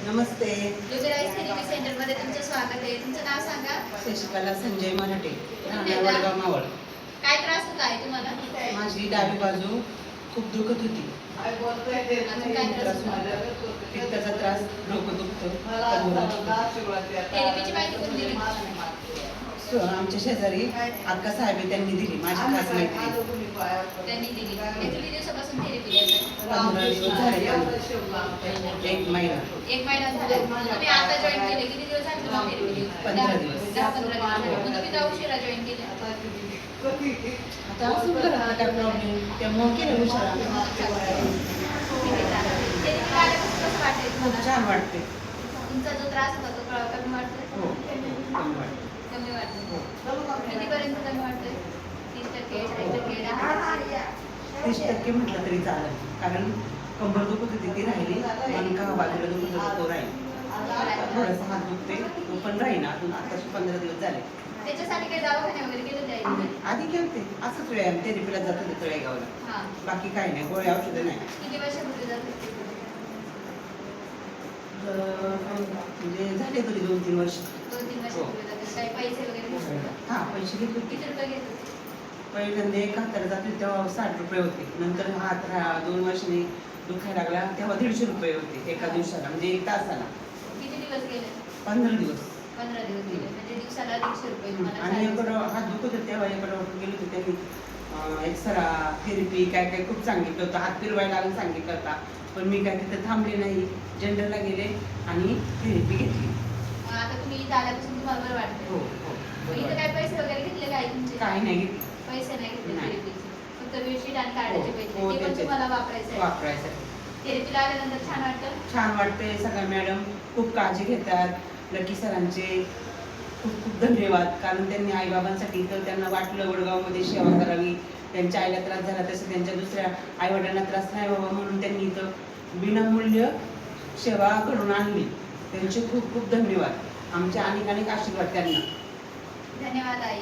नमस्ते. लुबेराईज therapy सेंटरमध्ये तुमचं स्वागत आहे. तुमचं नाव सांगा. शशिकला संजय मराठे, कुठून वडगाव मावळ. काय त्रास होता आहे तुम्हाला? माझी डावी बाजू खूप दुखत होती. अजून काय त्रास होता? पित्ताचा त्रास, डोकं दुखतं. थेरपीची माहिती कोण दिली? आमच्या शेजारी अक्का साहेब त्यांनी दिली, माझी खास मैत्रीण. त्यांनी दिली. किती दिवसापासून थेरपी देतात? 15 दिवस झाले. 1 महिना. 1 महिना झाला. तुम्ही आता जॉईन केले, किती दिवस झाले तुम्हाला थेरपी देऊन? 15 दिवस. 10-15 दिवस झाले. मग तुम्ही का उशिरा जॉईन केले? आता असं घरात काय प्रॉब्लेम, त्यामुळे केलं उशिरा. थेरपी आल्यापासून कसं वाटतंय खूप तुम्हाला? छान वाटते. तुमचा जो त्रास होता तो कमी वाटतोय? हो, कमी वाटते. कमी वाटतोय. हो. कितीपर्यंत कमी वाटतंय? 30%, 40%, 10%? 30% म्हटलं तरी चालेल, कारण कंबर दुखत होती ती राहिली, मणका बाजूला दुखत होता तो राहील. थोडासा हात दुखते तो पण राहील. अजून आताशी 15 दिवस झाले. त्याच्यासाठी काही दवाखाने वगैरे गेले होते? आधी केलते असंच व्यायाम थेरपीला जात होते तळेगावला. हां. बाकी काही नाही, गोळ्या औषधं नाही. किती वर्षापूर्वी जात होते? म्हणजे झाले तरी 2-3 वर्ष. 2-3 वर्षापूर्वी जात होते. काही पैसे वगैरे घेत होते? हां, पैसे घेत होते. किती रुपये घेत होते? पहिल्यांदा 1 हाताला जात होते तेव्हा 60 रुपये होते. नंतर हात 2 वर्षांनी दुखायला लागला तेव्हा 150 रुपये होते एका दिवसाला, म्हणजे 1 तासाला. किती दिवस गेले? 15 दिवस. 15 दिवस गेले. म्हणजे दिवसाला 150 रुपये तुम्हाला आणि चार्जेस. एकडं हात दुखत होते तेव्हा एकडं वाटून गेले होते त्यांनी एक्सरा थेरपी काय काय खूप सांगितलं होतं. हात फिरवायला लागून सांगितलं होता, पण मी काय तिथं थांबले नाही. जनरलला गेले आणि थेरपी घेतली. मग आता तुम्ही इथं आल्यापासून तुम्हाला बरं वाटतंय? हो हो. मग इथं काय पैसे वगैरे घेतले काय तुमचे? काही नाही घेतली. पैसे नाही घेतले नाही. थेरपीचे. फक्त बेडशीट आणि कार्डाचे पैसे. हो, ते पण त्याचे. तुम्हाला वापरायचं आहे. वापरायचं. थेरपीला आल्यानंतर छान वाटतं? छान वाटते. सगळ्या मॅडम खूप काळजी घेतात. लकी सरांचे खूप खूप धन्यवाद, कारण त्यांनी आईबाबांसाठी तर त्यांना वाटलं वडगावमध्ये सेवा करावी. त्यांच्या आईला त्रास झाला तसं त्यांच्या दुसऱ्या आईवडिलांना त्रास नाही व्हावा म्हणून त्यांनी इथं विनामूल्य सेवा घडून आणली. त्यांचे खूप खूप धन्यवाद. आमचे अनेक अनेक आशीर्वाद त्यांना. धन्यवाद आई.